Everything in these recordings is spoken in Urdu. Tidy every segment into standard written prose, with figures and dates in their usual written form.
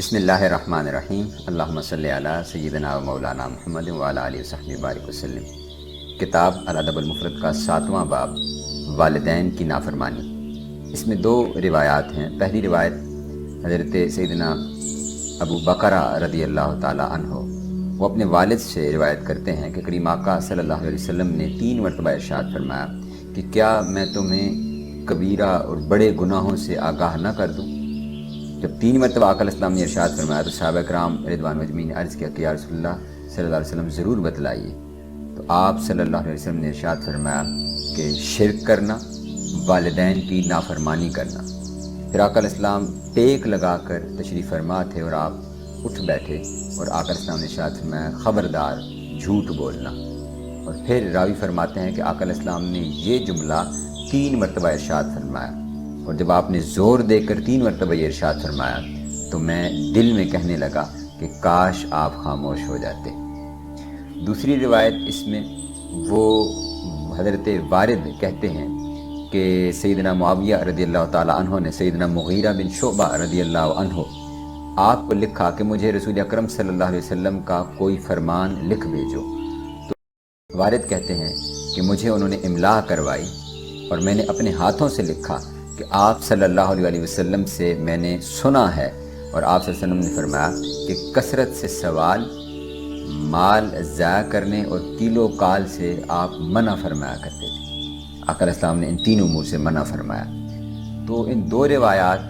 بسم اللہ الرحمن الرحیم اللہم صلی علی سیدنا و مولانا محمد وعلی آلہ وصحبہ وبارک وسلم۔ کتاب الادب المفرد کا 7واں باب والدین کی نافرمانی۔ اس میں 2 روایات ہیں۔ پہلی روایت حضرت سیدنا ابو بکرہ رضی اللہ تعالی عنہ، وہ اپنے والد سے روایت کرتے ہیں کہ کریم آقا صلی اللہ علیہ وسلم نے 3 مرتبہ ارشاد فرمایا کہ کیا میں تمہیں کبیرہ اور بڑے گناہوں سے آگاہ نہ کر دوں؟ جب 3 مرتبہ آقا علیہ السلام نے ارشاد فرمایا تو صحابہ کرام رضوان اجمعین نے عرض کیا کہ یا رسول اللہ صلی اللہ علیہ وسلم ضرور بتلائیے۔ تو آپ صلی اللہ علیہ وسلم نے ارشاد فرمایا کہ شرک کرنا، والدین کی نافرمانی کرنا۔ پھر آقا علیہ السلام ٹیک لگا کر تشریف فرما تھے اور آپ اٹھ بیٹھے اور آقا علیہ السلام نے ارشاد فرمایا خبردار جھوٹ بولنا۔ اور پھر راوی فرماتے ہیں کہ آقا علیہ السلام نے یہ جملہ 3 مرتبہ ارشاد فرمایا، اور جب آپ نے زور دے کر 3 مرتبہ یہ ارشاد فرمایا تو میں دل میں کہنے لگا کہ کاش آپ خاموش ہو جاتے۔ دوسری روایت اس میں وہ حضرت وارد کہتے ہیں کہ سیدنا معاویہ رضی اللہ تعالی عنہ نے سیدنا مغیرہ بن شعبہ رضی اللہ عنہ آپ کو لکھا کہ مجھے رسول اکرم صلی اللہ علیہ وسلم کا کوئی فرمان لکھ بھیجو۔ تو وارد کہتے ہیں کہ مجھے انہوں نے املا کروائی اور میں نے اپنے ہاتھوں سے لکھا کہ آپ صلی اللہ علیہ وسلم سے میں نے سنا ہے، اور آپ صلی اللہ علیہ وسلم نے فرمایا کہ کثرت سے سوال، مال ضائع کرنے اور کیل و کال سے آپ منع فرمایا کرتے تھے۔ آقا علیہ السلام نے ان 3 امور سے منع فرمایا۔ تو ان 2 روایات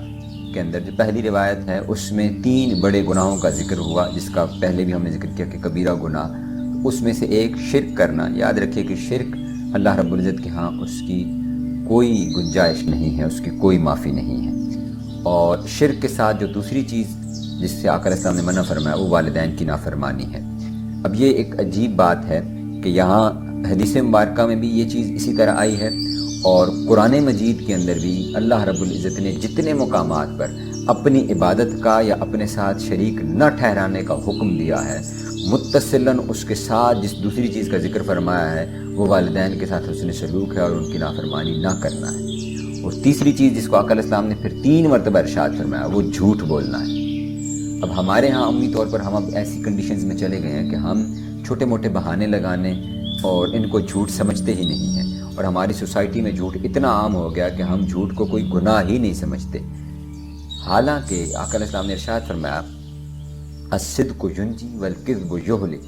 کے اندر جو پہلی روایت ہے اس میں 3 بڑے گناہوں کا ذکر ہوا، جس کا پہلے بھی ہم نے ذکر کیا کہ کبیرہ گناہ، اس میں سے ایک شرک کرنا۔ یاد رکھیے کہ شرک اللہ رب العزت کے ہاں اس کی کوئی گنجائش نہیں ہے، اس کی کوئی معافی نہیں ہے۔ اور شرک کے ساتھ جو دوسری چیز جس سے آقا علیہ السلام نے منع فرمایا وہ والدین کی نافرمانی ہے۔ اب یہ ایک عجیب بات ہے کہ یہاں حدیث مبارکہ میں بھی یہ چیز اسی طرح آئی ہے، اور قرآن مجید کے اندر بھی اللہ رب العزت نے جتنے مقامات پر اپنی عبادت کا یا اپنے ساتھ شریک نہ ٹھہرانے کا حکم دیا ہے، متصلاً اس کے ساتھ جس دوسری چیز کا ذکر فرمایا ہے وہ والدین کے ساتھ حسن سلوک ہے اور ان کی نافرمانی نہ کرنا ہے۔ اور تیسری چیز جس کو آقا علیہ السلام نے پھر 3 مرتبہ ارشاد فرمایا وہ جھوٹ بولنا ہے۔ اب ہمارے ہاں عمومی طور پر ہم اب ایسی کنڈیشنز میں چلے گئے ہیں کہ ہم چھوٹے موٹے بہانے لگانے اور ان کو جھوٹ سمجھتے ہی نہیں ہیں، اور ہماری سوسائٹی میں جھوٹ اتنا عام ہو گیا کہ ہم جھوٹ کو کوئی گناہ ہی نہیں سمجھتے، حالانکہ آقا علیہ السلام نے ارشاد فرمایا الصدق ینجی والکذب یہلک،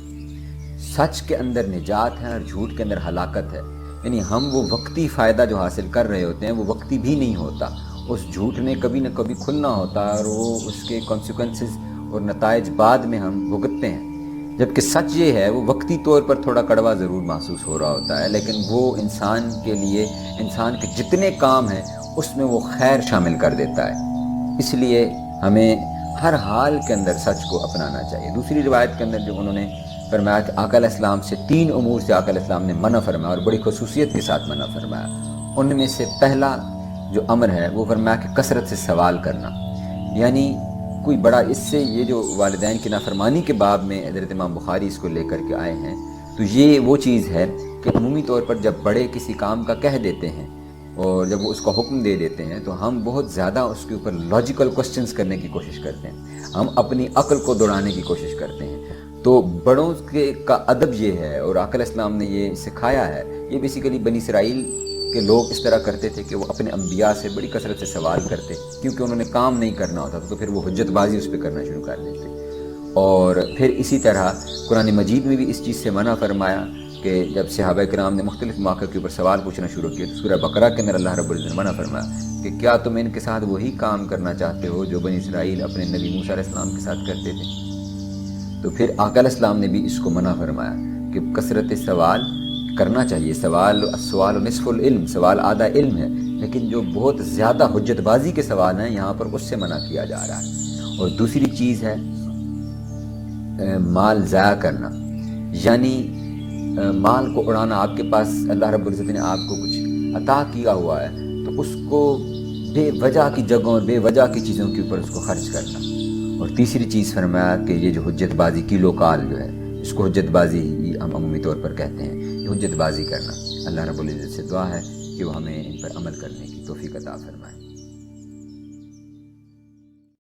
سچ کے اندر نجات ہے اور جھوٹ کے اندر ہلاکت ہے۔ یعنی ہم وہ وقتی فائدہ جو حاصل کر رہے ہوتے ہیں وہ وقتی بھی نہیں ہوتا، اس جھوٹ نے کبھی نہ کبھی کھلنا ہوتا ہے اور وہ اس کے کانسیکوینسز اور نتائج بعد میں ہم بھگتتے ہیں، جبکہ سچ یہ ہے وہ وقتی طور پر تھوڑا کڑوا ضرور محسوس ہو رہا ہوتا ہے، لیکن وہ انسان کے لیے، انسان کے جتنے کام ہیں اس میں وہ خیر شامل کر دیتا ہے۔ اس لیے ہمیں ہر حال کے اندر سچ کو اپنانا چاہیے۔ دوسری روایت کے اندر جو انہوں نے فرمایا کہ آقا علیہ السلام سے 3 امور سے آقا علیہ السلام نے منع فرمایا اور بڑی خصوصیت کے ساتھ منع فرمایا۔ ان میں سے پہلا جو امر ہے وہ فرمایا کہ کثرت سے سوال کرنا، یعنی کوئی بڑا، اس سے یہ جو والدین کی نافرمانی کے باب میں حضرت امام بخاری اس کو لے کر کے آئے ہیں، تو یہ وہ چیز ہے کہ عمومی طور پر جب بڑے کسی کام کا کہہ دیتے ہیں اور جب وہ اس کا حکم دے دیتے ہیں تو ہم بہت زیادہ اس کے اوپر لاجیکل کوسچنز کرنے کی کوشش کرتے ہیں، ہم اپنی عقل کو دوڑانے کی کوشش کرتے ہیں۔ تو بڑوں کا ادب یہ ہے، اور آقا علیہ السلام نے یہ سکھایا ہے۔ یہ بیسیکلی بنی اسرائیل کے لوگ اس طرح کرتے تھے کہ وہ اپنے انبیاء سے بڑی کثرت سے سوال کرتے، کیونکہ انہوں نے کام نہیں کرنا ہوتا تو پھر وہ حجت بازی اس پہ کرنا شروع کر دیتے۔ اور پھر اسی طرح قرآن مجید میں بھی اس چیز سے منع فرمایا کہ جب صحابہ کرام نے مختلف مواقع کے اوپر سوال پوچھنا شروع کیے تو سورہ بقرہ کے اندر اللہ رب العزت نے منع فرمایا کہ کیا تم ان کے ساتھ وہی کام کرنا چاہتے ہو جو بنی اسرائیل اپنے نبی موسیٰ علیہ السلام کے ساتھ کرتے تھے؟ تو پھر آقا علیہ السلام نے بھی اس کو منع فرمایا کہ کثرت سوال کرنا چاہیے۔ السوال نصف العلم، سوال آدھا علم ہے، لیکن جو بہت زیادہ حجت بازی کے سوال ہیں یہاں پر اس سے منع کیا جا رہا ہے۔ اور دوسری چیز ہے مال ضائع کرنا، یعنی مال کو اڑانا۔ آپ کے پاس اللہ رب العزت نے آپ کو کچھ عطا کیا ہوا ہے تو اس کو بے وجہ کی جگہوں اور بے وجہ کی چیزوں کے اوپر اس کو خرچ کرنا۔ اور تیسری چیز فرمایا کہ یہ جو حجت بازی کی لوکال جو ہے، اس کو حجت بازی ہی ہم عمومی طور پر کہتے ہیں، یہ حجت بازی کرنا۔ اللہ رب العزت سے دعا ہے کہ وہ ہمیں ان پر عمل کرنے کی توفیق عطا فرمائے۔